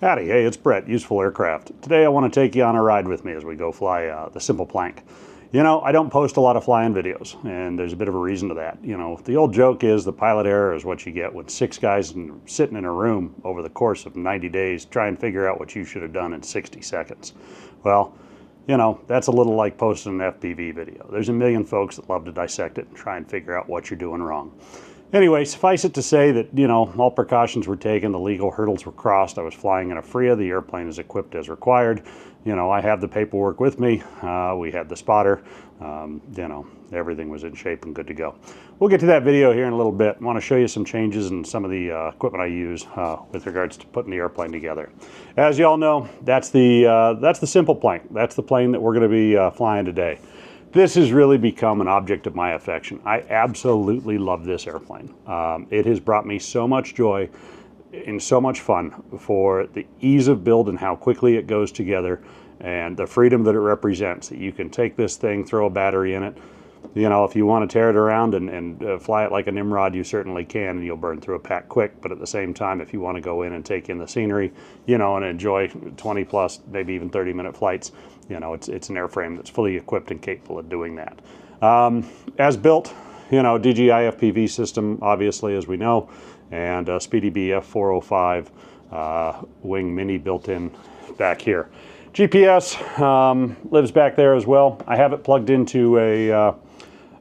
Howdy, hey, it's Brett, Useful Aircraft. Today I want to take you on a ride with me as we go fly the Simple Plank. You know, I don't post a lot of flying videos, and there's a bit of a reason to that. You know, the old joke is the pilot error is what you get when 6 guys sitting in a room over the course of 90 days try and figure out what you should have done in 60 seconds. Well, you know, that's a little like posting an FPV video. There's a million folks that love to dissect it and try and figure out what you're doing wrong. Anyway, suffice it to say that, you know, all precautions were taken, the legal hurdles were crossed. I was flying in a FRIA, the airplane is equipped as required. You know, I have the paperwork with me, we had the spotter, you know, everything was in shape and good to go. We'll get to that video here in a little bit. I want to show you some changes in some of the equipment I use with regards to putting the airplane together. As you all know, that's the Simple Plank. That's the plane that we're going to be flying today. This has really become an object of my affection. I absolutely love this airplane. It has brought me so much joy and so much fun for the ease of build and how quickly it goes together and the freedom that it represents. That you can take this thing, throw a battery in it. You know, if you want to tear it around and fly it like a Nimrod, you certainly can, and you'll burn through a pack quick. But at the same time, if you want to go in and take in the scenery, you know, and enjoy 20 plus, maybe even 30-minute flights, you know, it's an airframe that's fully equipped and capable of doing that. As built, you know, DJI FPV system, obviously, as we know, and Speedy BF405 wing mini built in back here. GPS lives back there as well. I have it plugged into a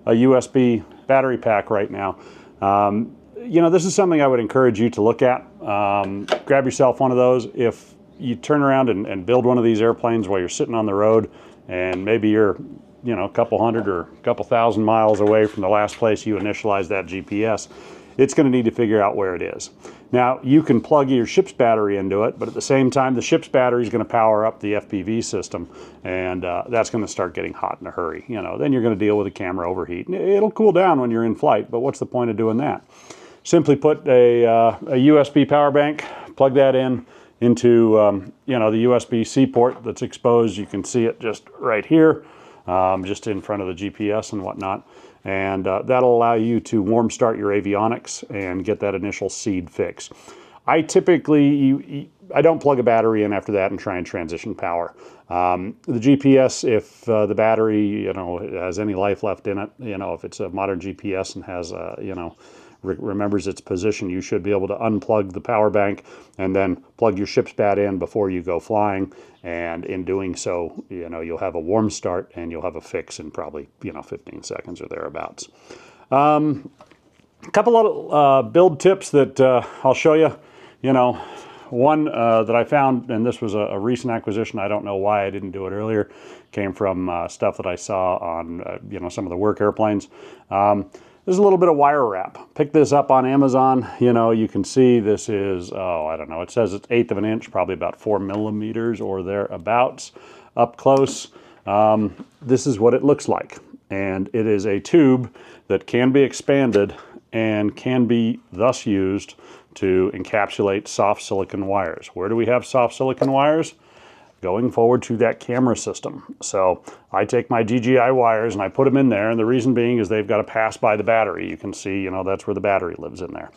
USB battery pack right now. You know, this is something I would encourage you to look at. Grab yourself one of those. If you turn around and build one of these airplanes while you're sitting on the road and maybe you're, you know, a couple hundred or a couple thousand miles away from the last place you initialized that GPS, it's going to need to figure out where it is. Now, you can plug your ship's battery into it, but at the same time, the ship's battery is going to power up the FPV system, and that's going to start getting hot in a hurry. You know, then you're going to deal with a camera overheat. It'll cool down when you're in flight, but what's the point of doing that? Simply put a USB power bank, plug that into you know, the USB-C port that's exposed. You can see it just right here, just in front of the GPS and whatnot. And that'll allow you to warm start your avionics and get that initial seed fix. I typically, I don't plug a battery in after that and try and transition power. The GPS, if the battery, you know, has any life left in it, you know, if it's a modern GPS and has, you know, remembers its position, you should be able to unplug the power bank and then plug your ship's bat in before you go flying. And in doing so, you know, you'll have a warm start and you'll have a fix in probably, you know, 15 seconds or thereabouts. A couple of build tips that I'll show you. You know, one that I found, and this was a recent acquisition, I don't know why I didn't do it earlier, came from stuff that I saw on, you know, some of the work airplanes. There's a little bit of wire wrap. Picked this up on Amazon. You know, you can see this is, oh, I don't know. It says it's 1/8 of an inch, probably about 4 millimeters or thereabouts up close. This is what it looks like. And it is a tube that can be expanded and can be thus used to encapsulate soft silicon wires. Where do we have soft silicon wires? Going forward to that camera system. So I take my DJI wires and I put them in there, and the reason being is they've got to pass by the battery. You can see, you know, that's where the battery lives in there.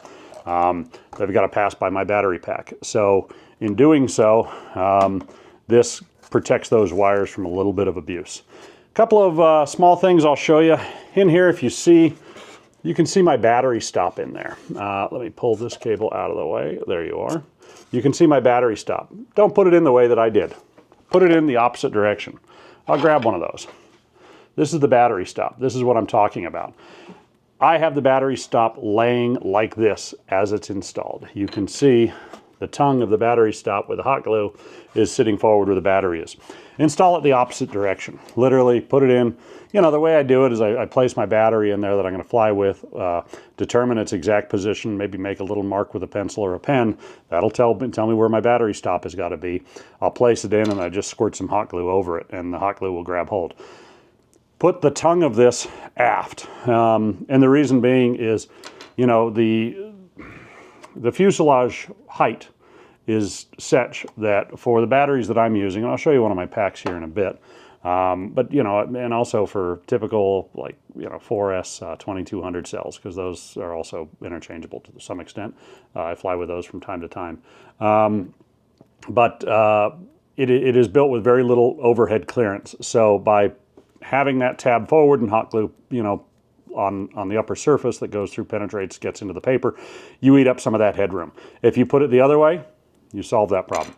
They've got to pass by my battery pack. So in doing so, this protects those wires from a little bit of abuse. A couple of small things I'll show you. In here, if you see, you can see my battery stop in there. Let me pull this cable out of the way. There you are. You can see my battery stop. Don't put it in the way that I did. Put it in the opposite direction. I'll grab one of those. This is the battery stop. This is what I'm talking about. I have the battery stop laying like this as it's installed. You can see the tongue of the battery stop with the hot glue is sitting forward where the battery is. Install it the opposite direction. Literally put it in. You know, the way I do it is I place my battery in there that I'm going to fly with, determine its exact position, maybe make a little mark with a pencil or a pen. That'll tell me where my battery stop has got to be. I'll place it in and I just squirt some hot glue over it and the hot glue will grab hold. Put the tongue of this aft. And the reason being is, you know, the fuselage height is such that for the batteries that I'm using, and I'll show you one of my packs here in a bit, but, you know, and also for typical, like, you know, 4S 2200 cells, because those are also interchangeable to some extent. I fly with those from time to time. but it is built with very little overhead clearance. So by having that tab forward and hot glue, on the upper surface that goes through, penetrates, gets into the paper, you eat up some of that headroom. If you put it the other way, you solve that problem.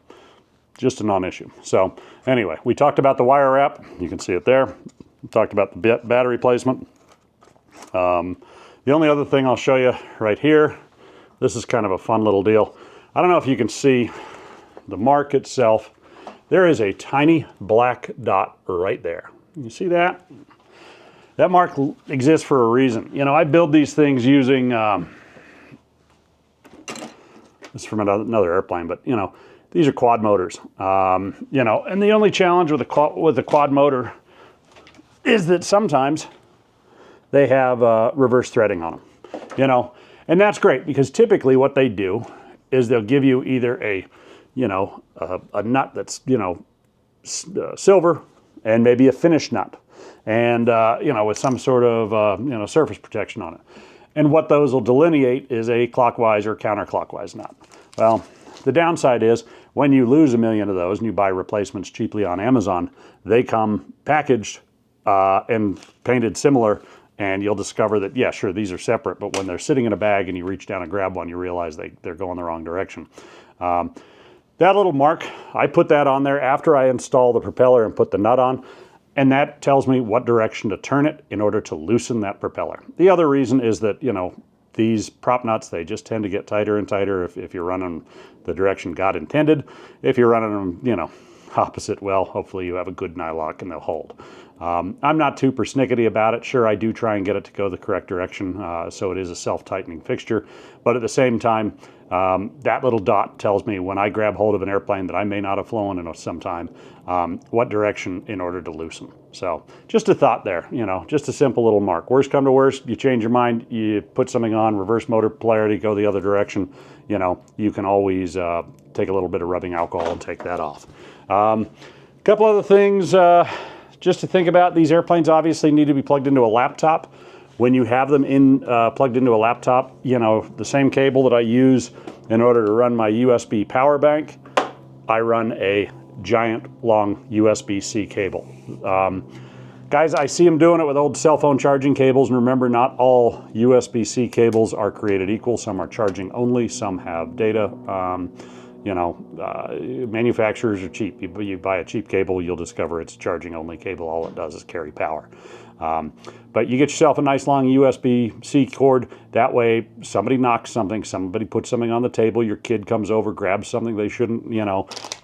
Just a non-issue. So anyway, we talked about the wire wrap. You can see it there. We talked about the battery placement. The only other thing I'll show you right here, this is kind of a fun little deal. I don't know if you can see the mark itself. There is a tiny black dot right there. You see that? That mark exists for a reason. I build these things using, this is from another airplane, but these are quad motors. And the only challenge with the quad motor is that sometimes they have reverse threading on them. And that's great because typically what they do is they'll give you either a nut that's silver and maybe a finished nut, and with some sort of surface protection on it. And what those will delineate is a clockwise or counterclockwise nut. Well, the downside is when you lose 1 million of those and you buy replacements cheaply on Amazon, they come packaged and painted similar, and you'll discover that, yeah, sure, these are separate, but when they're sitting in a bag and you reach down and grab one, you realize they're going the wrong direction. That little mark, I put that on there after I install the propeller and put the nut on, and that tells me what direction to turn it in order to loosen that propeller. The other reason is that, these prop nuts, they just tend to get tighter and tighter if you're running the direction God intended. If you're running them, opposite, well, hopefully you have a good nylock and they'll hold. I'm not too persnickety about it. Sure, I do try and get it to go the correct direction, so it is a self-tightening fixture. But at the same time, that little dot tells me when I grab hold of an airplane that I may not have flown in some time, what direction in order to loosen. So just a thought there, just a simple little mark. Worst come to worst, you change your mind, you put something on, reverse motor polarity, go the other direction. You can always take a little bit of rubbing alcohol and take that off. A couple other things just to think about. These airplanes obviously need to be plugged into a laptop. When you have them plugged into a laptop, the same cable that I use in order to run my USB power bank, I run a giant long USB-C cable. Guys, I see them doing it with old cell phone charging cables, and remember, not all USB-C cables are created equal. Some are charging only, some have data. Manufacturers are cheap. You buy a cheap cable, you'll discover it's a charging only cable. All it does is carry power. But you get yourself a nice long USB-C cord. That way, somebody knocks something, somebody puts something on the table, your kid comes over, grabs something they shouldn't,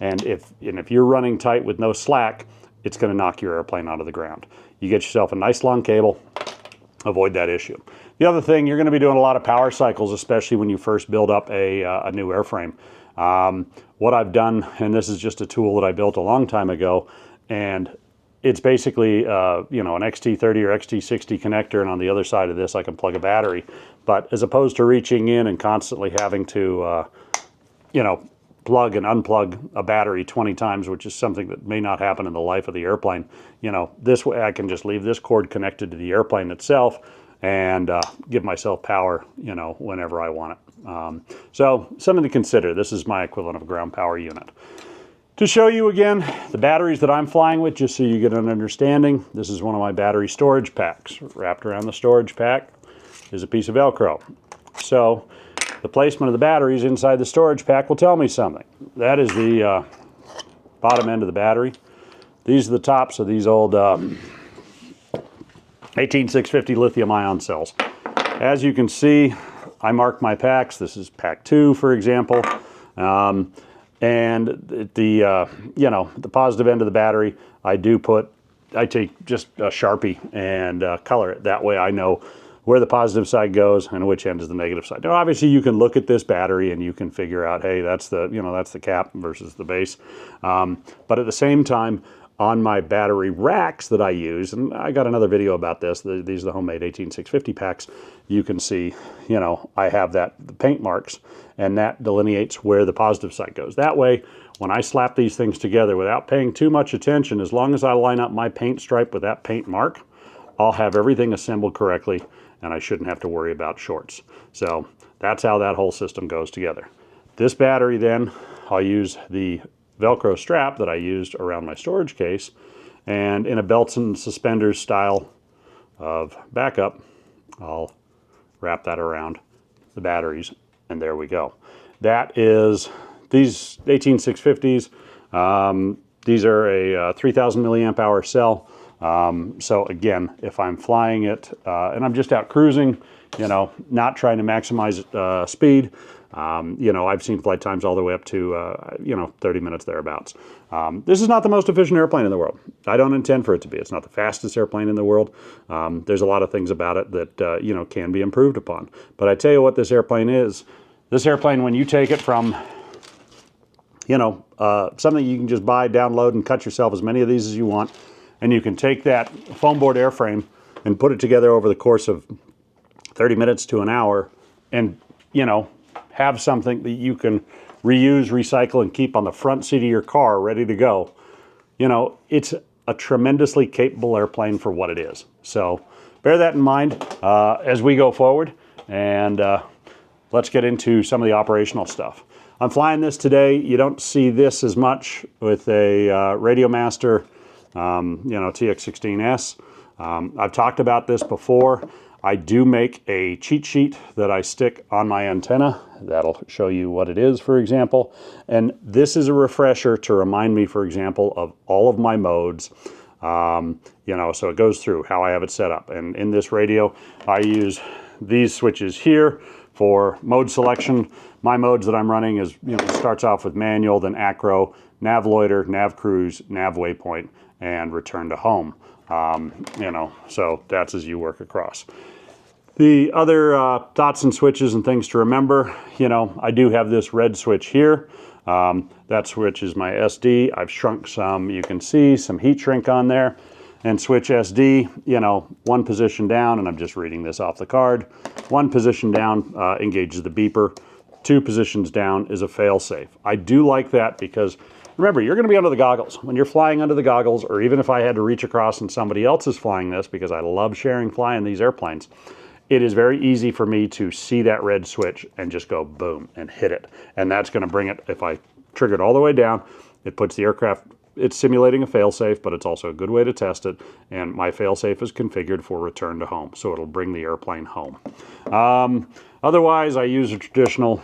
and if you're running tight with no slack, it's going to knock your airplane onto the ground. You get yourself a nice long cable, avoid that issue. The other thing, you're going to be doing a lot of power cycles, especially when you first build up a new airframe. What I've done, and this is just a tool that I built a long time ago, and it's basically an XT30 or XT60 connector, and on the other side of this I can plug a battery. But as opposed to reaching in and constantly having to plug and unplug a battery 20 times, which is something that may not happen in the life of the airplane, this way I can just leave this cord connected to the airplane itself and give myself power whenever I want it. So something to consider. This is my equivalent of a ground power unit. To show you again the batteries that I'm flying with, just so you get an understanding, this is one of my battery storage packs. Wrapped around the storage pack is a piece of Velcro. So the placement of the batteries inside the storage pack will tell me something. That is the bottom end of the battery. These are the tops of these old 18650 lithium ion cells. As you can see, I mark my packs. This is pack 2, for example. And the positive end of the battery, I take just a Sharpie and color it. That way I know where the positive side goes and which end is the negative side. Now, obviously, you can look at this battery and you can figure out, hey, that's the cap versus the base. But at the same time, on my battery racks that I use, and I got another video about this, these are the homemade 18650 packs, you can see, I have the paint marks, and that delineates where the positive side goes. That way, when I slap these things together without paying too much attention, as long as I line up my paint stripe with that paint mark, I'll have everything assembled correctly, and I shouldn't have to worry about shorts. So that's how that whole system goes together. This battery then, I'll use the Velcro strap that I used around my storage case, and in a belts and suspenders style of backup, I'll wrap that around the batteries, and there we go. That is these 18650s. These are a 3000 milliamp hour cell. So again, if I'm flying it and I'm just out cruising, you know, not trying to maximize speed, you know, I've seen flight times all the way up to, you know, 30 minutes thereabouts. This is not the most efficient airplane in the world. I don't intend for it to be. It's not the fastest airplane in the world. There's a lot of things about it that, you know, can be improved upon. But I tell you what this airplane is. This airplane, when you take it from, you know, something you can just buy, download, and cut yourself as many of these as you want, and you can take that foam board airframe and put it together over the course of 30 minutes to an hour, and, you know, have something that you can reuse, recycle, and keep on the front seat of your car ready to go. You know, it's a tremendously capable airplane for what it is. So bear that in mind as we go forward, and let's get into some of the operational stuff. I'm flying this today. You don't see this as much with a Radiomaster, you know, TX16S. I've talked about this before. I do make a cheat sheet that I stick on my antenna. That'll show you what it is, for example. And this is a refresher to remind me, for example, of all of my modes. You know, so it goes through how I have it set up. And in this radio, I use these switches here for mode selection. My modes that I'm running is, you know, starts off with manual, then acro, nav loiter, nav cruise, nav waypoint, and return to home. You know, so that's as you work across. The other dots and switches and things to remember, you know, I do have this red switch here. That switch is my SD. I've shrunk some, you can see some heat shrink on there. And switch SD, you know, one position down, and I'm just reading this off the card. One position down engages the beeper. Two positions down is a fail-safe. I do like that because, remember, you're going to be under the goggles. When you're flying under the goggles, or even if I had to reach across and somebody else is flying this, because I love sharing flying these airplanes, it is very easy for me to see that red switch and just go boom and hit it. And that's going to bring it, if I trigger it all the way down, it puts the aircraft, it's simulating a fail-safe, but it's also a good way to test it. And my fail-safe is configured for return to home, so it'll bring the airplane home. Otherwise, I use a traditional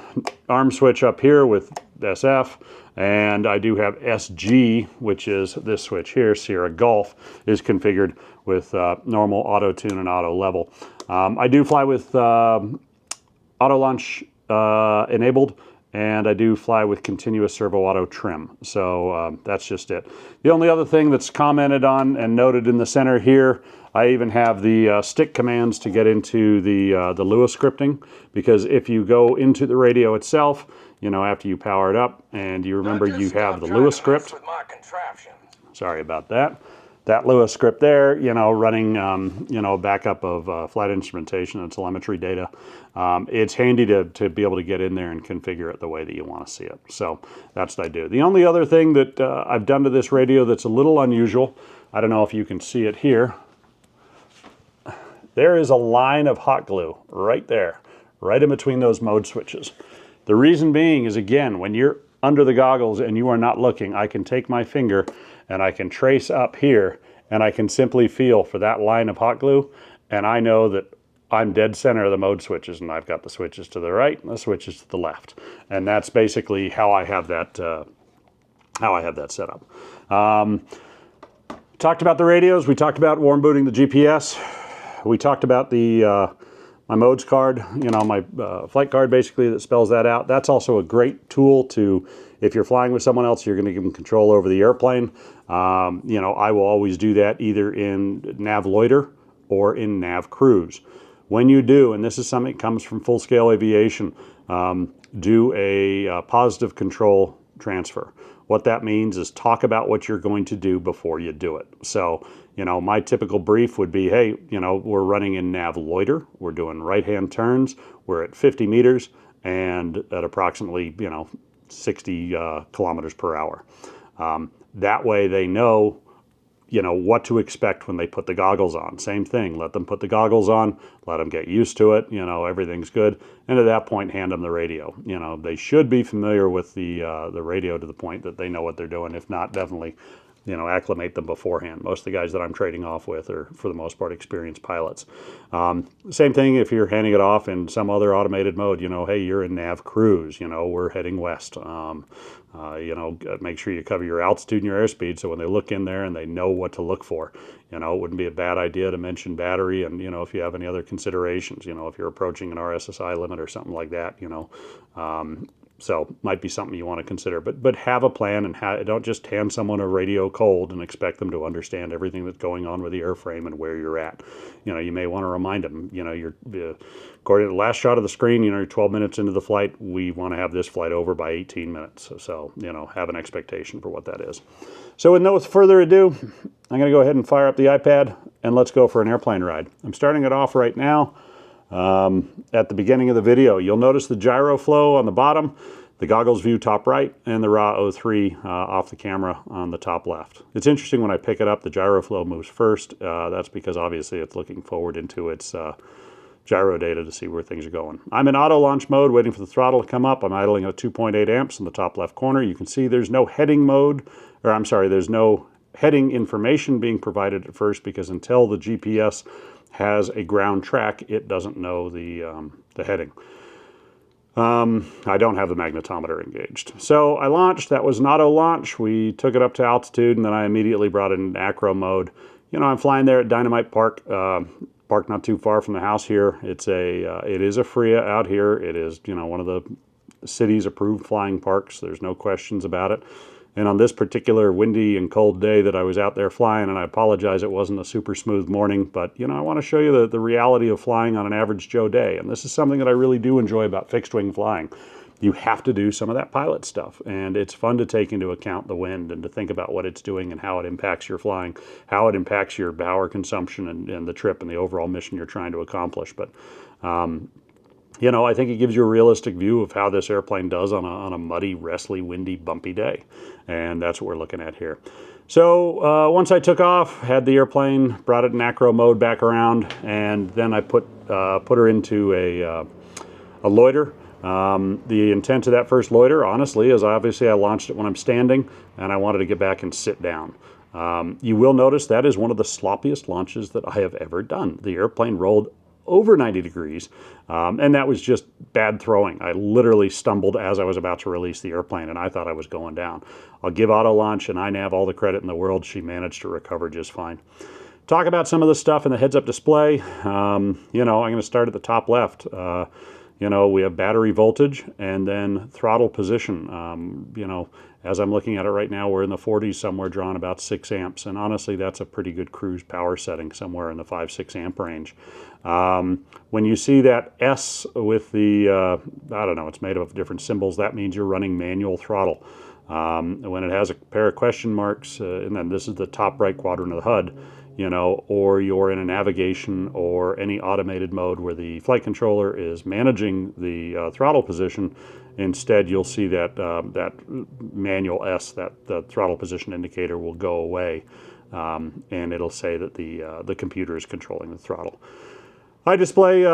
arm switch up here with SF, and I do have SG, which is this switch here, Sierra Golf, is configured with normal auto tune and auto level. I do fly with auto launch enabled, and I do fly with continuous servo auto trim. So that's just it. The only other thing that's commented on and noted in the center here, I even have the stick commands to get into the Lua scripting, because if you go into the radio itself, you know, after you power it up, and you remember you have the Lua script. Sorry about that. That Lua script there, you know, running, you know, backup of flight instrumentation and telemetry data. It's handy to be able to get in there and configure it the way that you want to see it. So that's what I do. The only other thing that I've done to this radio that's a little unusual, I don't know if you can see it here. There is a line of hot glue right there, right in between those mode switches. The reason being is, again, when you're under the goggles and you are not looking, I can take my finger and I can trace up here, and I can simply feel for that line of hot glue, and I know that I'm dead center of the mode switches, and I've got the switches to the right and the switches to the left. And that's basically how I have that set up. Talked about the radios. We talked about warm booting the GPS. We talked about the my modes card, you know, my flight card basically that spells that out. That's also a great tool to, if you're flying with someone else, you're going to give them control over the airplane. You know, I will always do that either in nav loiter or in nav cruise. When you do, and this is something that comes from full scale aviation, do a positive control transfer. What that means is talk about what you're going to do before you do it. So, you know, my typical brief would be, hey, you know, we're running in nav loiter, we're doing right-hand turns, we're at 50 meters and at approximately, you know, 60 kilometers per hour. That way they know you know, what to expect when they put the goggles on. Same thing, let them put the goggles on, let them get used to it, you know, everything's good. And at that point, hand them the radio. You know, they should be familiar with the radio to the point that they know what they're doing. If not, definitely, you know, acclimate them beforehand. Most of the guys that I'm trading off with are, for the most part, experienced pilots. Same thing if you're handing it off in some other automated mode. You know, hey, you're in nav cruise, you know, we're heading west. You know, make sure you cover your altitude and your airspeed, so when they look in there and they know what to look for. You know, it wouldn't be a bad idea to mention battery, and, you know, if you have any other considerations, you know, if you're approaching an RSSI limit or something like that, you know, so might be something you want to consider, but have a plan, and don't just hand someone a radio cold and expect them to understand everything that's going on with the airframe and where you're at. You know, you may want to remind them, you know, you're according to the last shot of the screen, you know, you're 12 minutes into the flight. We want to have this flight over by 18 minutes. So, you know, have an expectation for what that is. So with no further ado, I'm going to go ahead and fire up the iPad and let's go for an airplane ride. I'm starting it off right now. At the beginning of the video, you'll notice the Gyroflow on the bottom, the goggles view top right, and the RAW 03 off the camera on the top left. It's interesting when I pick it up, the Gyroflow moves first. That's because obviously it's looking forward into its gyro data to see where things are going. I'm in auto launch mode, waiting for the throttle to come up. I'm idling at 2.8 amps in the top left corner. You can see there's no heading mode, or I'm sorry, there's no heading information being provided at first, because until the GPS has a ground track, it doesn't know the heading. I don't have the magnetometer engaged. So I launched. That was an auto launch. We took it up to altitude, and then I immediately brought it in acro mode. You know, I'm flying there at Dynamite Park, parked not too far from the house here. It is a FRIA out here. It is, you know, one of the city's approved flying parks. There's no questions about it. And on this particular windy and cold day that I was out there flying, and I apologize, it wasn't a super smooth morning, but, you know, I want to show you the reality of flying on an average Joe day. And this is something that I really do enjoy about fixed wing flying. You have to do some of that pilot stuff, and it's fun to take into account the wind and to think about what it's doing and how it impacts your flying, how it impacts your power consumption and the trip and the overall mission you're trying to accomplish. But, you know, I think it gives you a realistic view of how this airplane does on a muddy, wrestly, windy, bumpy day. And that's what we're looking at here. So once I took off, had the airplane, brought it in acro mode back around, and then I put her into a loiter. The intent of that first loiter, honestly, is obviously I launched it when I'm standing, and I wanted to get back and sit down. You will notice that is one of the sloppiest launches that I have ever done. The airplane rolled over 90 degrees, and that was just bad throwing. I literally stumbled as I was about to release the airplane, and I thought I was going down. I'll give auto launch and iNav all the credit in the world. She managed to recover just fine. Talk about some of the stuff in the heads-up display. You know, I'm going to start at the top left. You know, we have battery voltage and then throttle position. You know, as I'm looking at it right now, we're in the 40s somewhere, drawing about 6 amps. And honestly, that's a pretty good cruise power setting, somewhere in the 5-6 amp range. When you see that S with the, I don't know, it's made of different symbols, that means you're running manual throttle. When it has a pair of question marks, and then this is the top right quadrant of the HUD, you know, or you're in a navigation or any automated mode where the flight controller is managing the throttle position, instead you'll see that that manual S, that the throttle position indicator, will go away, and it'll say that the computer is controlling the throttle. I display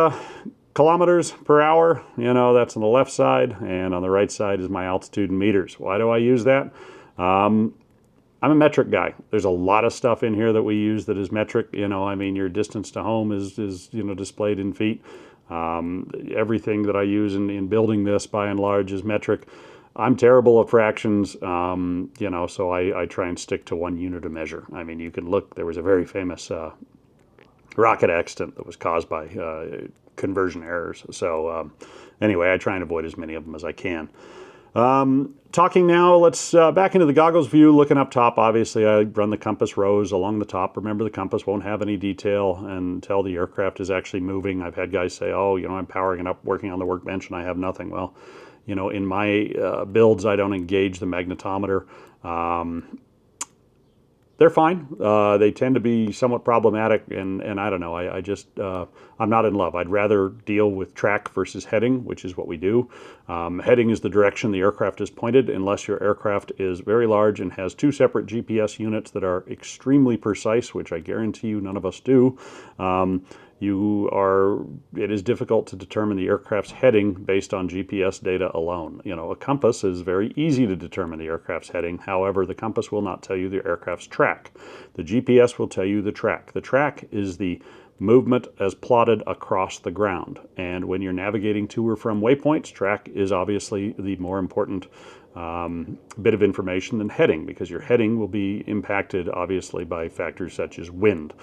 kilometers per hour, you know, that's on the left side, and on the right side is my altitude in meters. Why do I use that? I'm a metric guy. There's a lot of stuff in here that we use that is metric. You know, I mean, your distance to home is you know, displayed in feet. Everything that I use in building this, by and large, is metric. I'm terrible at fractions, you know, so I try and stick to one unit of measure. I mean, you can look, there was a very famous rocket accident that was caused by conversion errors. So anyway, I try and avoid as many of them as I can. Talking now, let's back into the goggles view, looking up top. Obviously, I run the compass rose along the top. Remember, the compass won't have any detail until the aircraft is actually moving. I've had guys say, oh, you know, I'm powering it up, working on the workbench, and I have nothing. Well, you know, in my builds, I don't engage the magnetometer. they're fine. They tend to be somewhat problematic, and I don't know. I just I'm not in love. I'd rather deal with track versus heading, which is what we do. Heading is the direction the aircraft is pointed, unless your aircraft is very large and has two separate GPS units that are extremely precise, which I guarantee you none of us do. It is difficult to determine the aircraft's heading based on GPS data alone. You know, a compass is very easy to determine the aircraft's heading. However, the compass will not tell you the aircraft's track. The GPS will tell you the track. The track is the movement as plotted across the ground. And when you're navigating to or from waypoints, track is obviously the more important bit of information than heading, because your heading will be impacted obviously by factors such as wind.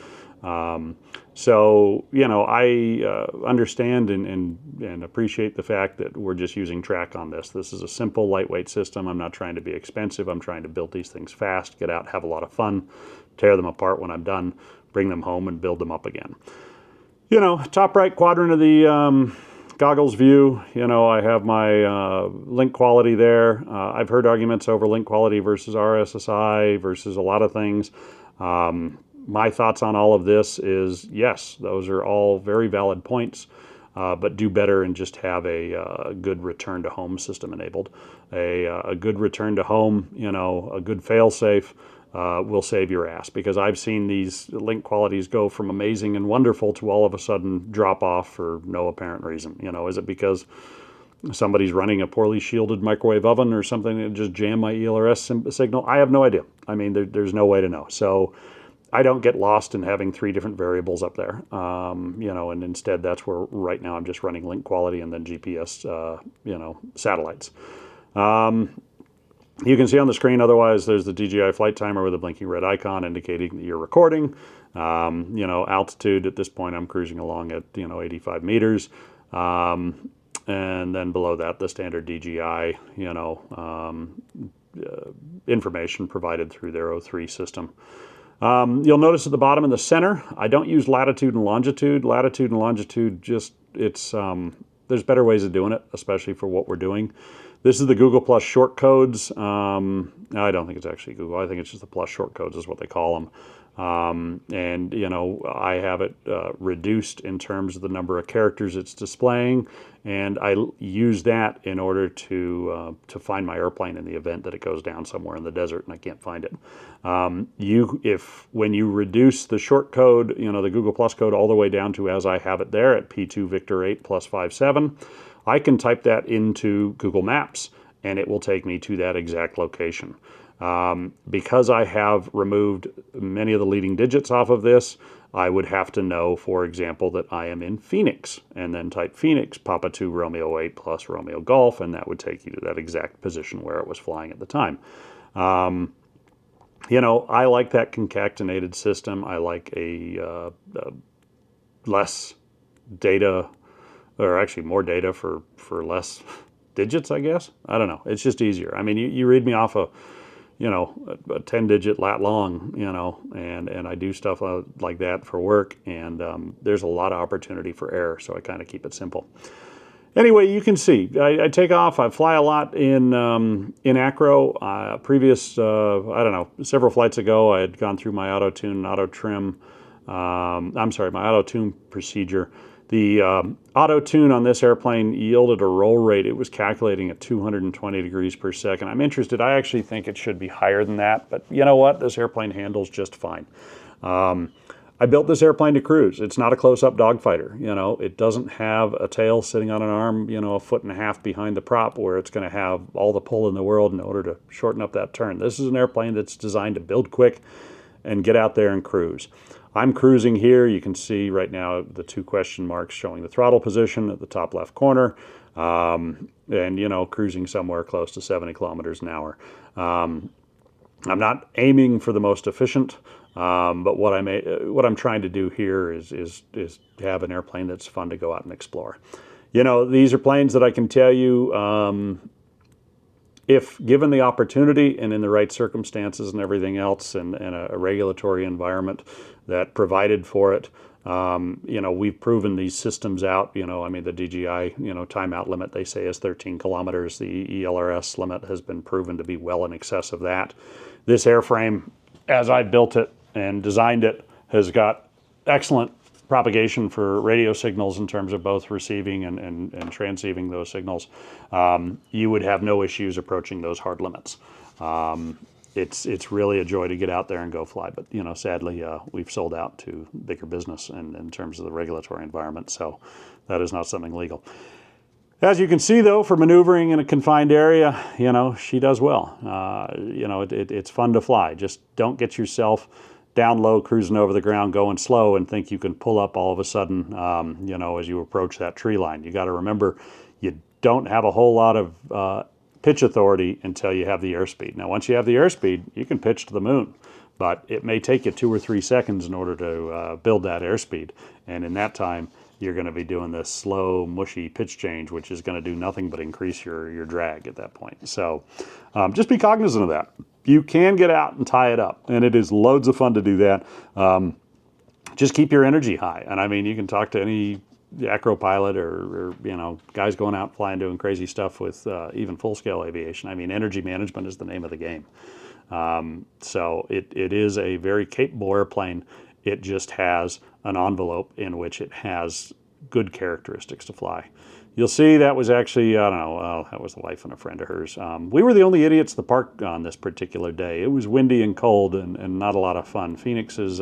So, you know, I understand and appreciate the fact that we're just using track on this. This is a simple, lightweight system. I'm not trying to be expensive. I'm trying to build these things fast, get out, have a lot of fun, tear them apart when I'm done, bring them home and build them up again. You know, top right quadrant of the goggles view, you know, I have my link quality there. I've heard arguments over link quality versus RSSI versus a lot of things. My thoughts on all of this is, yes, those are all very valid points, but do better and just have a good return to home system enabled. A good return to home, you know, a good fail-safe will save your ass, because I've seen these link qualities go from amazing and wonderful to all of a sudden drop off for no apparent reason. You know, is it because somebody's running a poorly shielded microwave oven or something that just jammed my ELRS signal? I have no idea. I mean, there's no way to know. So I don't get lost in having three different variables up there, you know, and instead that's where right now I'm just running link quality and then GPS, you know, satellites. You can see on the screen, otherwise, there's the DJI flight timer with a blinking red icon indicating that you're recording. You know, altitude at this point, I'm cruising along at, you know, 85 meters. And then below that, the standard DJI, you know, information provided through their O3 system. You'll notice at the bottom in the center, I don't use latitude and longitude. Latitude and longitude, just, it's, there's better ways of doing it, especially for what we're doing. This is the Google Plus short codes. I don't think it's actually Google. I think it's just the Plus short codes is what they call them. And, you know, I have it reduced in terms of the number of characters it's displaying. And I use that in order to find my airplane in the event that it goes down somewhere in the desert and I can't find it. When you reduce the short code, you know, the Google Plus code all the way down to as I have it there at P2 Victor 8 plus 57, I can type that into Google Maps and it will take me to that exact location. Because I have removed many of the leading digits off of this, I would have to know, for example, that I am in Phoenix, and then type Phoenix, Papa 2 Romeo 8 plus Romeo Golf, and that would take you to that exact position where it was flying at the time. You know, I like that concatenated system. I like a less data, or actually more data for less digits, I guess. I don't know. It's just easier. I mean, you read me off a 10-digit lat long, you know, and I do stuff like that for work, and there's a lot of opportunity for error, so I kind of keep it simple. Anyway, you can see, I take off, I fly a lot in acro. I don't know, several flights ago, I had gone through my auto-tune and auto-trim, my auto-tune procedure. The auto-tune on this airplane yielded a roll rate. It was calculating at 220 degrees per second. I'm interested. I actually think it should be higher than that, but you know what? This airplane handles just fine. I built this airplane to cruise. It's not a close-up dogfighter. You know, it doesn't have a tail sitting on an arm, you know, 1.5 feet behind the prop where it's going to have all the pull in the world in order to shorten up that turn. This is an airplane that's designed to build quick and get out there and cruise. I'm cruising here. You can see right now the 2 question marks showing the throttle position at the top left corner, and, you know, cruising somewhere close to 70 kilometers an hour. I'm not aiming for the most efficient, but what I'm trying to do here is have an airplane that's fun to go out and explore. You know, these are planes that I can tell you, if given the opportunity and in the right circumstances and everything else, and a regulatory environment that provided for it, you know, we've proven these systems out. You know, I mean, the DJI, you know, timeout limit, they say, is 13 kilometers. The ELRS limit has been proven to be well in excess of that. This airframe, as I built it and designed it, has got excellent propagation for radio signals in terms of both receiving and transceiving those signals. You would have no issues approaching those hard limits. It's really a joy to get out there and go fly, but you know, sadly, we've sold out to bigger business in terms of the regulatory environment, so that is not something legal. As you can see, though, for maneuvering in a confined area, you know, she does well. You know, it's fun to fly. Just don't get yourself down low, cruising over the ground, going slow, and think you can pull up all of a sudden, you know, as you approach that tree line. You got to remember, you don't have a whole lot of pitch authority until you have the airspeed. Now, once you have the airspeed, you can pitch to the moon, but it may take you 2 or 3 seconds in order to build that airspeed. And in that time, you're going to be doing this slow, mushy pitch change, which is going to do nothing but increase your drag at that point. So just be cognizant of that. You can get out and tie it up, and it is loads of fun to do that. Just keep your energy high. And I mean, you can talk to any acro pilot or you know, guys going out flying, doing crazy stuff with even full-scale aviation. I mean, energy management is the name of the game. So it is a very capable airplane. It just has an envelope in which it has good characteristics to fly. You'll see that was actually, I don't know, that was the wife and a friend of hers. We were the only idiots at the park on this particular day. It was windy and cold and not a lot of fun. Phoenix is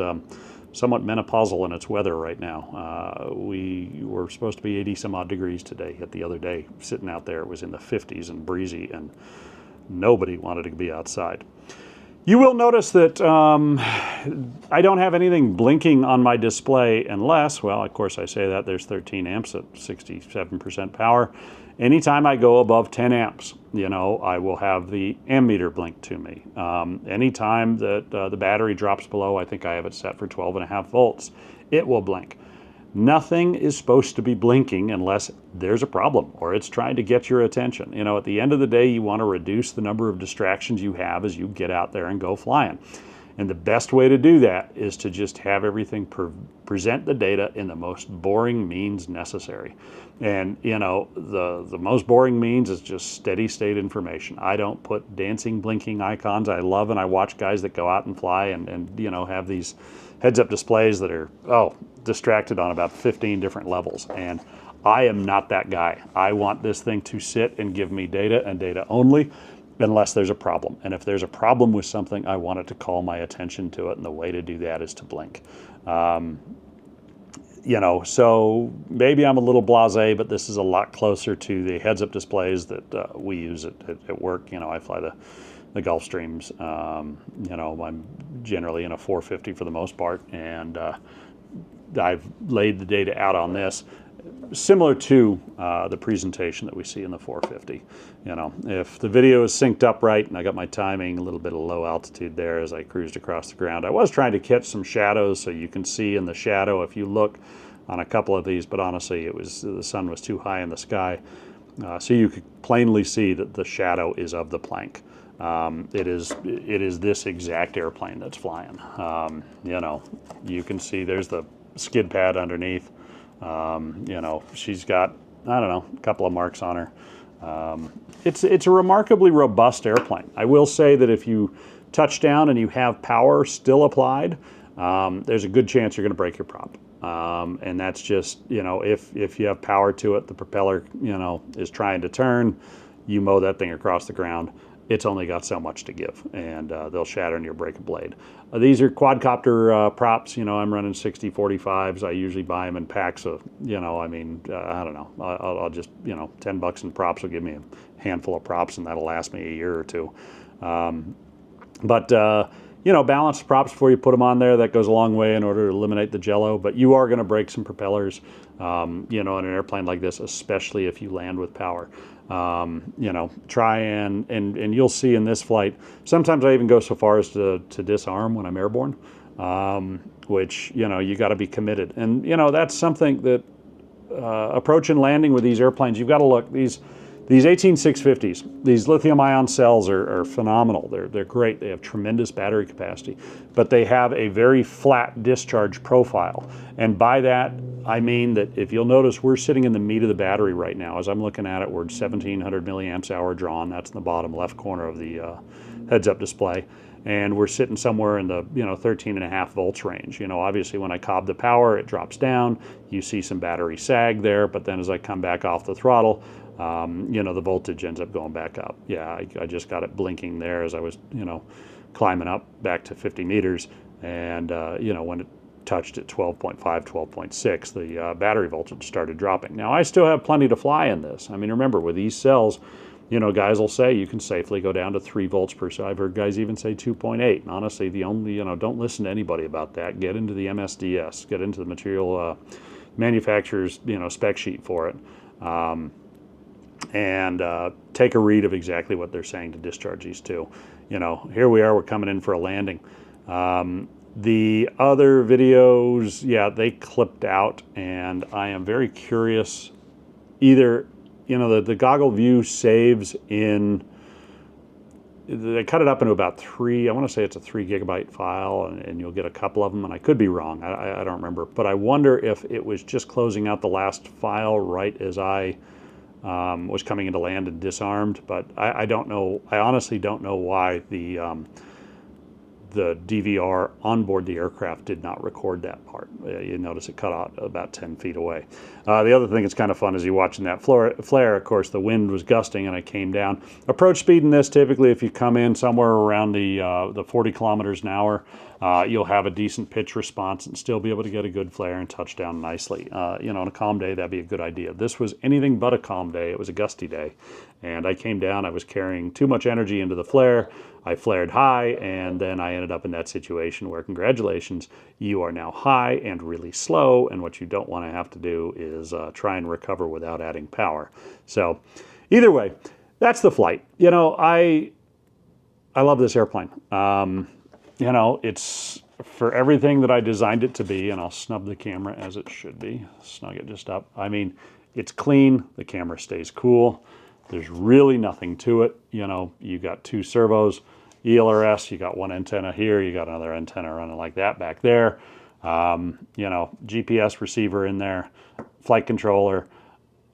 somewhat menopausal in its weather right now. We were supposed to be 80 some odd degrees today. Yet the other day, sitting out there, it was in the 50s and breezy, and nobody wanted to be outside. You will notice that I don't have anything blinking on my display unless, well, of course I say that, there's 13 amps at 67% power. Anytime I go above 10 amps, you know, I will have the ammeter blink to me. Anytime that the battery drops below, I think I have it set for 12.5 volts, it will blink. Nothing is supposed to be blinking unless there's a problem or it's trying to get your attention. You know, at the end of the day, you want to reduce the number of distractions you have as you get out there and go flying. And the best way to do that is to just have everything present the data in the most boring means necessary. And, you know, the most boring means is just steady state information. I don't put dancing, blinking icons. I love and I watch guys that go out and fly and you know, have these heads-up displays that are, distracted on about 15 different levels. And I am not that guy. I want this thing to sit and give me data and data only, unless there's a problem. And if there's a problem with something, I want it to call my attention to it, and the way to do that is to blink. You know, so maybe I'm a little blasé, but this is a lot closer to the heads-up displays that we use at work. You know, I fly the Gulfstreams. You know, I'm generally in a 450 for the most part, and I've laid the data out on this, similar to the presentation that we see in the 450. You know, if the video is synced up right, and I got my timing, a little bit of low altitude there as I cruised across the ground. I was trying to catch some shadows so you can see in the shadow if you look on a couple of these, but honestly, the sun was too high in the sky, so you could plainly see that the shadow is of the plank. It is this exact airplane that's flying. You know, you can see there's the skid pad underneath. You know, she's got, I don't know, a couple of marks on her. It's a remarkably robust airplane. I will say that if you touch down and you have power still applied, there's a good chance you're going to break your prop. And that's just, you know, if you have power to it, the propeller, you know, is trying to turn, you mow that thing across the ground. It's only got so much to give, and they'll shatter and you'll break a blade. These are quadcopter props. You know, I'm running 60-45s. I usually buy them in packs of, you know, I mean, I don't know. I'll just, you know, $10 in props will give me a handful of props, and that'll last me a year or two. You know, balance the props before you put them on there. That goes a long way in order to eliminate the jello, but you are going to break some propellers, you know, in an airplane like this, especially if you land with power. You know, try and you'll see in this flight, sometimes I even go so far as to disarm when I'm airborne, which, you know, you got to be committed. And, you know, that's something that approach and landing with these airplanes, you've got to look, these 18650s, these lithium ion cells are phenomenal. They're great. They have tremendous battery capacity, but they have a very flat discharge profile. And by that, I mean that if you'll notice, we're sitting in the meat of the battery right now. As I'm looking at it, we're 1700 milliamps hour drawn. That's in the bottom left corner of the heads-up display. And we're sitting somewhere in the 13.5 volts range. Obviously when I cob the power, it drops down. You see some battery sag there, but then as I come back off the throttle, the voltage ends up going back up. Yeah, I just got it blinking there as I was, climbing up back to 50 meters. And, when it touched at 12.5, 12.6, the battery voltage started dropping. Now, I still have plenty to fly in this. I mean, remember, with these cells, guys will say you can safely go down to 3 volts per cell. I've heard guys even say 2.8. And honestly, the only, don't listen to anybody about that. Get into the MSDS, get into the material manufacturer's, spec sheet for it. And take a read of exactly what they're saying to discharge these two. Here we are, we're coming in for a landing. The other videos, yeah, they clipped out, and I am very curious. Either, the goggle view saves in, they cut it up into about 3, I want to say it's a 3 gigabyte file, and you'll get a couple of them, and I could be wrong, I don't remember. But I wonder if it was just closing out the last file right as I was coming into land and disarmed, but I don't know. I honestly don't know why the DVR on board the aircraft did not record that part. You notice it cut out about 10 feet away. The other thing that's kind of fun is you watching that flare. Of course, the wind was gusting and I came down. Approach speed in this, typically if you come in somewhere around the 40 kilometers an hour, you'll have a decent pitch response and still be able to get a good flare and touch down nicely. On a calm day, that'd be a good idea. This was anything but a calm day. It was a gusty day. And I came down, I was carrying too much energy into the flare. I flared high, and then I ended up in that situation where, congratulations, you are now high and really slow, and what you don't want to have to do is try and recover without adding power. So either way, that's the flight. I love this airplane. It's for everything that I designed it to be, and I'll snub the camera as it should be. Snug it just up. I mean, it's clean, the camera stays cool. There's really nothing to it. You got 2 servos, ELRS, you got 1 antenna here, you got another antenna running like that back there. GPS receiver in there, flight controller,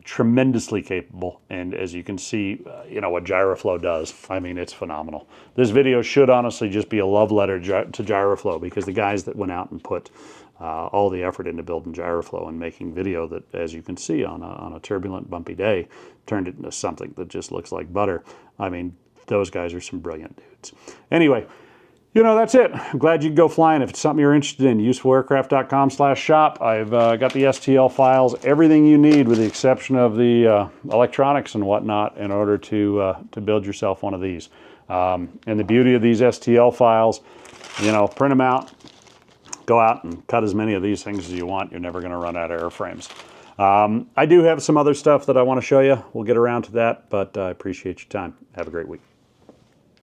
tremendously capable. And as you can see, what Gyroflow does, I mean, it's phenomenal. This video should honestly just be a love letter to Gyroflow, because the guys that went out and put all the effort into building Gyroflow and making video that, as you can see, on a turbulent, bumpy day, turned it into something that just looks like butter. I mean, those guys are some brilliant dudes. Anyway, that's it. I'm glad you could go flying. If it's something you're interested in, usefullaircraft.com/shop. I've got the STL files, everything you need with the exception of the electronics and whatnot in order to build yourself one of these. And the beauty of these STL files, print them out, go out and cut as many of these things as you want. You're never going to run out of airframes. I do have some other stuff that I want to show you. We'll get around to that, but I appreciate your time. Have a great week.